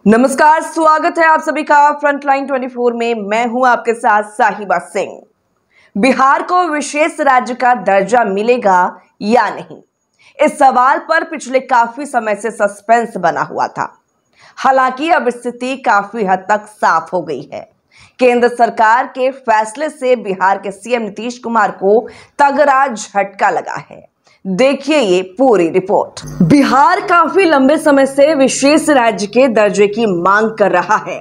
नमस्कार, स्वागत है आप सभी का फ्रंटलाइन 24 में। मैं हूं आपके साथ साहिबा सिंह। बिहार को विशेष राज्य का दर्जा मिलेगा या नहीं, इस सवाल पर पिछले काफी समय से सस्पेंस बना हुआ था। हालांकि अब स्थिति काफी हद तक साफ हो गई है। केंद्र सरकार के फैसले से बिहार के सीएम नीतीश कुमार को तगड़ा झटका लगा है। देखिए ये पूरी रिपोर्ट। बिहार काफी लंबे समय से विशेष राज्य के दर्जे की मांग कर रहा है।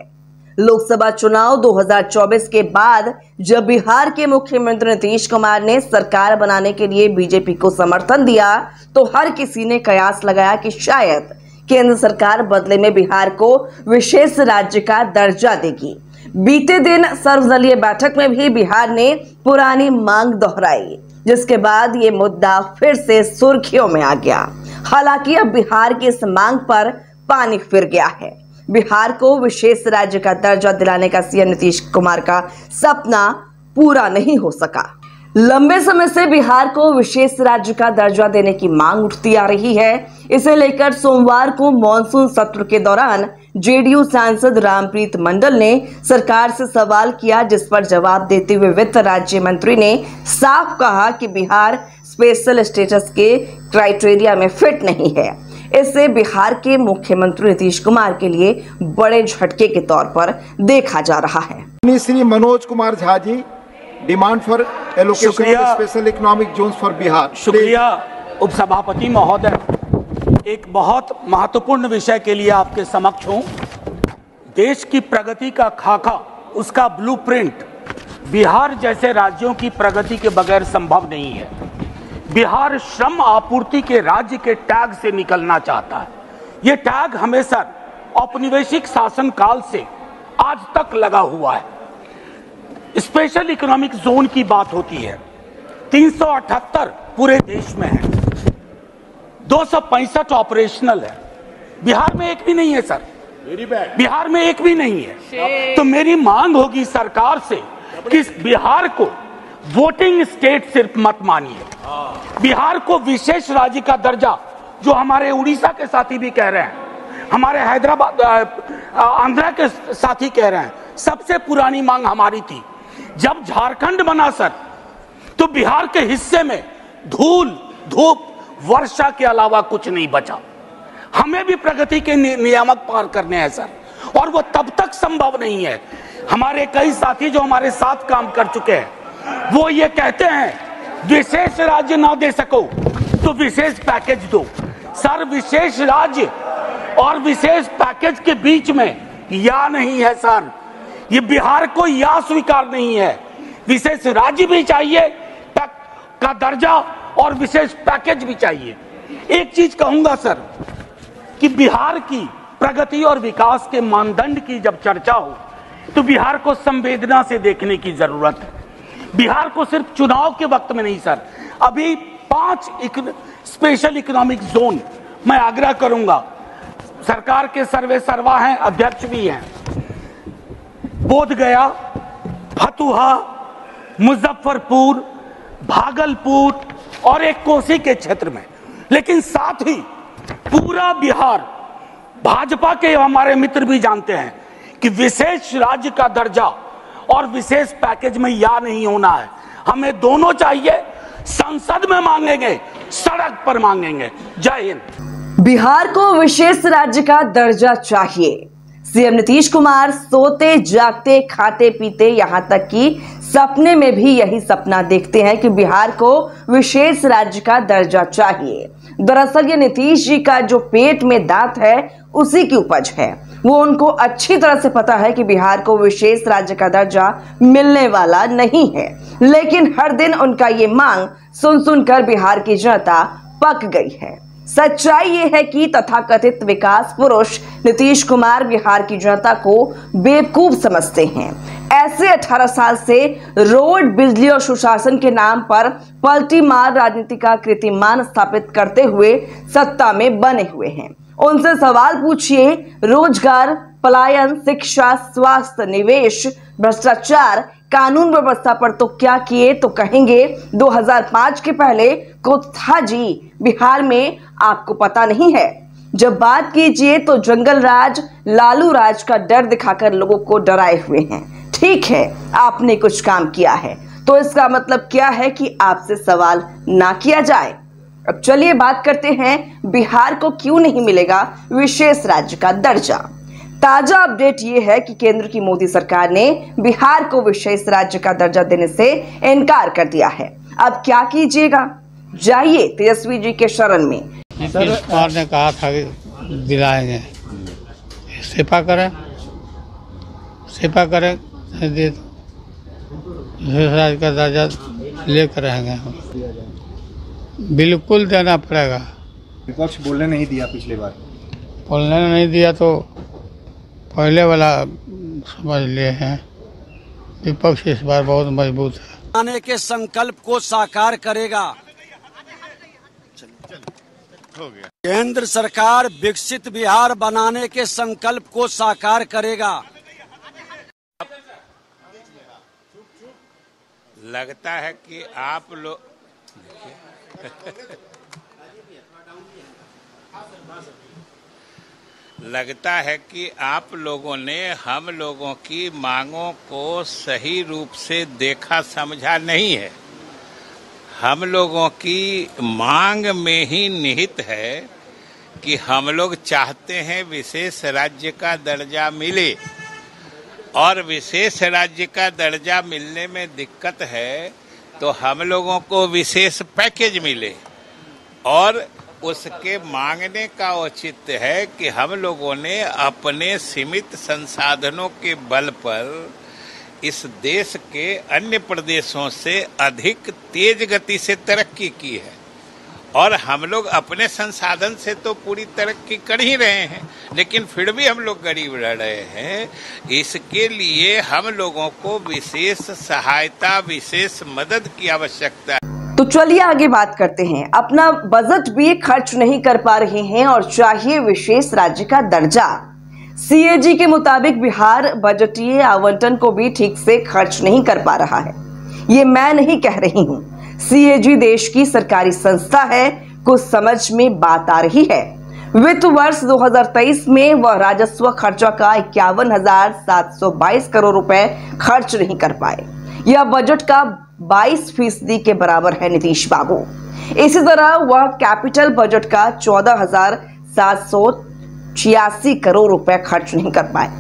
लोकसभा चुनाव 2024 के बाद जब बिहार के मुख्यमंत्री नीतीश कुमार ने सरकार बनाने के लिए बीजेपी को समर्थन दिया, तो हर किसी ने कयास लगाया कि शायद केंद्र सरकार बदले में बिहार को विशेष राज्य का दर्जा देगी। बीते दिन सर्वदलीय बैठक में भी बिहार ने पुरानी मांग दोहराई, जिसके बाद ये मुद्दा फिर से सुर्खियों में आ गया। हालांकि अब बिहार की इस मांग पर पानी फिर गया है। बिहार को विशेष राज्य का दर्जा दिलाने का सीएम नीतीश कुमार का सपना पूरा नहीं हो सका। लंबे समय से बिहार को विशेष राज्य का दर्जा देने की मांग उठती आ रही है। इसे लेकर सोमवार को मॉनसून सत्र के दौरान जेडीयू सांसद रामप्रीत मंडल ने सरकार से सवाल किया, जिस पर जवाब देते हुए वित्त राज्य मंत्री ने साफ कहा कि बिहार स्पेशल स्टेटस के क्राइटेरिया में फिट नहीं है। इससे बिहार के मुख्यमंत्री नीतीश कुमार के लिए बड़े झटके के तौर पर देखा जा रहा है। Shri Manoj Kumar Jha ji, demand for allocation of special economic zones for Bihar. शुक्रिया उपसभापति महोदय। एक बहुत महत्वपूर्ण विषय के लिए आपके समक्ष हूं। देश की प्रगति का खाका, उसका ब्लूप्रिंट बिहार जैसे राज्यों की प्रगति के बगैर संभव नहीं है। बिहार श्रम आपूर्ति के राज्य के टैग से निकलना चाहता है। ये टैग हमेशा औपनिवेशिक शासन काल से आज तक लगा हुआ है। स्पेशल इकोनॉमिक जोन की बात होती है, 378 पूरे देश में है, 265 ऑपरेशनल है। बिहार में एक भी नहीं है सर, बिहार में एक भी नहीं है। तो मेरी मांग होगी सरकार से कि बिहार को वोटिंग स्टेट सिर्फ मत मानिए, बिहार को विशेष राज्य का दर्जा, जो हमारे उड़ीसा के साथी भी कह रहे हैं, हमारे हैदराबाद आंध्रा के साथी कह रहे हैं। सबसे पुरानी मांग हमारी थी। जब झारखंड बना सर, तो बिहार के हिस्से में धूल, धूप, वर्षा के अलावा कुछ नहीं बचा। हमें भी प्रगति के नियामक पार करने हैं सर, और वो तब तक संभव नहीं है। हमारे कई साथी जो हमारे साथ काम कर चुके हैं, वो ये कहते हैं विशेष राज्य ना दे सको तो विशेष पैकेज दो। सर, विशेष राज्य और विशेष पैकेज के बीच में या नहीं है सर। ये बिहार को या स्वीकार नहीं है। विशेष राज्य भी चाहिए का दर्जा और विशेष पैकेज भी चाहिए। एक चीज कहूंगा सर, कि बिहार की प्रगति और विकास के मानदंड की जब चर्चा हो, तो बिहार को संवेदना से देखने की जरूरत है। बिहार को सिर्फ चुनाव के वक्त में नहीं सर, अभी 5 स्पेशल इकोनॉमिक जोन मैं आग्रह करूंगा, सरकार के सर्वे सर्वा हैं, अध्यक्ष भी हैं, बोधगया, फतुहा, मुजफ्फरपुर, भागलपुर और एक कोसी के क्षेत्र में। लेकिन साथ ही पूरा बिहार, भाजपा के हमारे मित्र भी जानते हैं कि विशेष राज्य का दर्जा और विशेष पैकेज में या नहीं होना है। हमें दोनों चाहिए। संसद में मांगेंगे, सड़क पर मांगेंगे। जय हिंद। बिहार को विशेष राज्य का दर्जा चाहिए। सीएम नीतीश कुमार सोते जागते खाते पीते यहां तक कि सपने में भी यही सपना देखते हैं कि बिहार को विशेष राज्य का दर्जा चाहिए। दरअसल ये नीतीश जी का जो पेट में दांत है, उसी की उपज है। वो उनको अच्छी तरह से पता है कि बिहार को विशेष राज्य का दर्जा मिलने वाला नहीं है, लेकिन हर दिन उनका ये मांग सुन सुनकर बिहार की जनता पक गई है। सच्चाई ये है कि तथाकथित विकास पुरुष नीतीश कुमार बिहार की जनता को बेवकूफ समझते हैं। ऐसे 18 साल से रोड, बिजली और सुशासन के नाम पर पलटी मार राजनीति का कीर्तिमान स्थापित करते हुए सत्ता में बने हुए हैं। उनसे सवाल पूछिए, रोजगार, पलायन, शिक्षा, स्वास्थ्य, निवेश, भ्रष्टाचार, कानून व्यवस्था पर तो क्या किए, तो कहेंगे 2005 के पहले को था जी बिहार में, आपको पता नहीं है। जब बात कीजिए तो जंगल राज, लालू राज का डर दिखाकर लोगों को डराए हुए हैं। ठीक है, आपने कुछ काम किया है तो इसका मतलब क्या है कि आपसे सवाल ना किया जाए। अब चलिए बात करते हैं बिहार को क्यों नहीं मिलेगा विशेष राज्य का दर्जा। ताजा अपडेट ये है कि केंद्र की मोदी सरकार ने बिहार को विशेष राज्य का दर्जा देने से इनकार कर दिया है। अब क्या कीजिएगा, जाइए तेजस्वी जी के शरण में। नीतीश कुमार ने कहा था कि दिलाएंगे, इस्तीफा करें नहीं दे तो विशेष राज्य का दर्जा लेकर रहेंगे हम। बिल्कुल देना पड़ेगा। विपक्ष बोलने नहीं दिया, पिछले बार बोलने नहीं दिया तो पहले वाला समझ लिए हैं। विपक्ष इस बार बहुत मजबूत है। आने के संकल्प को साकार करेगा। केंद्र सरकार विकसित बिहार बनाने के संकल्प को साकार करेगा। लगता है कि आप लोग लगता है कि आप लोगों ने हम लोगों की मांगों को सही रूप से देखा समझा नहीं है। हम लोगों की मांग में ही निहित है कि हम लोग चाहते हैं विशेष राज्य का दर्जा मिले, और विशेष राज्य का दर्जा मिलने में दिक्कत है तो हम लोगों को विशेष पैकेज मिले, और उसके मांगने का औचित्य है कि हम लोगों ने अपने सीमित संसाधनों के बल पर इस देश के अन्य प्रदेशों से अधिक तेज गति से तरक्की की है, और हम लोग अपने संसाधन से तो पूरी तरक्की कर ही रहे हैं, लेकिन फिर भी हम लोग गरीब रह रहे हैं। इसके लिए हम लोगों को विशेष सहायता, विशेष मदद की आवश्यकता है। तो चलिए आगे बात करते हैं। अपना बजट भी खर्च नहीं कर पा रहे हैं और चाहिए विशेष राज्य का दर्जा। सीएजी के मुताबिक बिहार बजटीय आवंटन को भी ठीक से खर्च नहीं कर पा रहा है। ये मैं नहीं कह रही हूँ, सीएजी देश की सरकारी संस्था है, कुछ समझ में बात आ रही है। वित्त वर्ष 2023 में वह राजस्व खर्चा का 51,722 करोड़ रुपए खर्च नहीं कर पाए। यह बजट का 22% के बराबर है नीतीश बाबू। इसी तरह वह कैपिटल बजट का 14,786 करोड़ रुपए खर्च नहीं कर पाए।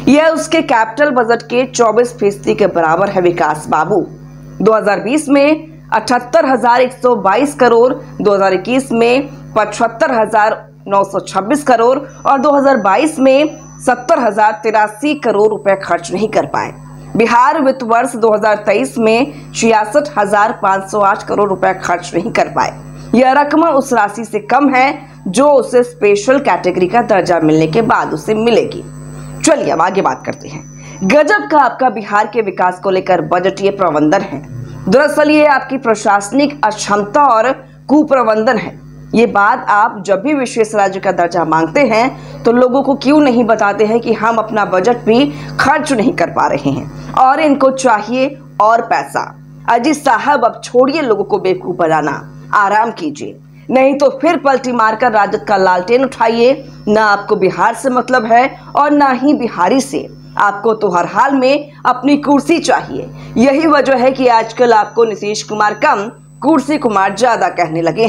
यह उसके कैपिटल बजट के 24% के बराबर है विकास बाबू। 2020 में 78,122 करोड़, 2021 में 75,926 करोड़ और 2022 में 70,083 करोड़ रुपए खर्च नहीं कर पाए। बिहार वित्त वर्ष 2023 में 66,508 करोड़ रुपए खर्च नहीं कर पाए। यह रकम उस राशि से कम है जो उसे स्पेशल कैटेगरी का दर्जा मिलने के बाद उसे मिलेगी। चलिए अब आगे बात करते हैं। गजब का आपका बिहार के विकास को लेकर बजटीय प्रबंधन है। दरअसल ये आपकी प्रशासनिक अक्षमता और कुप्रबंधन है। ये बात आप जब भी विशेष राज्य का दर्जा मांगते हैं तो लोगों को क्यों नहीं बताते हैं कि हम अपना बजट भी खर्च नहीं कर पा रहे हैं और इनको चाहिए और पैसा। अजीत साहब अब छोड़िए लोगों को बेवकूफ बनाना, आराम कीजिए, नहीं तो फिर पलटी मारकर राजद का लालटेन उठाइए। ना आपको बिहार से मतलब है और ना ही बिहारी से। आपको तो हर हाल में अपनी कुर्सी चाहिए। यही वजह है कि आजकल आपको नीतीश कुमार कम कुर्सी कुमार ज्यादा कहने लगे।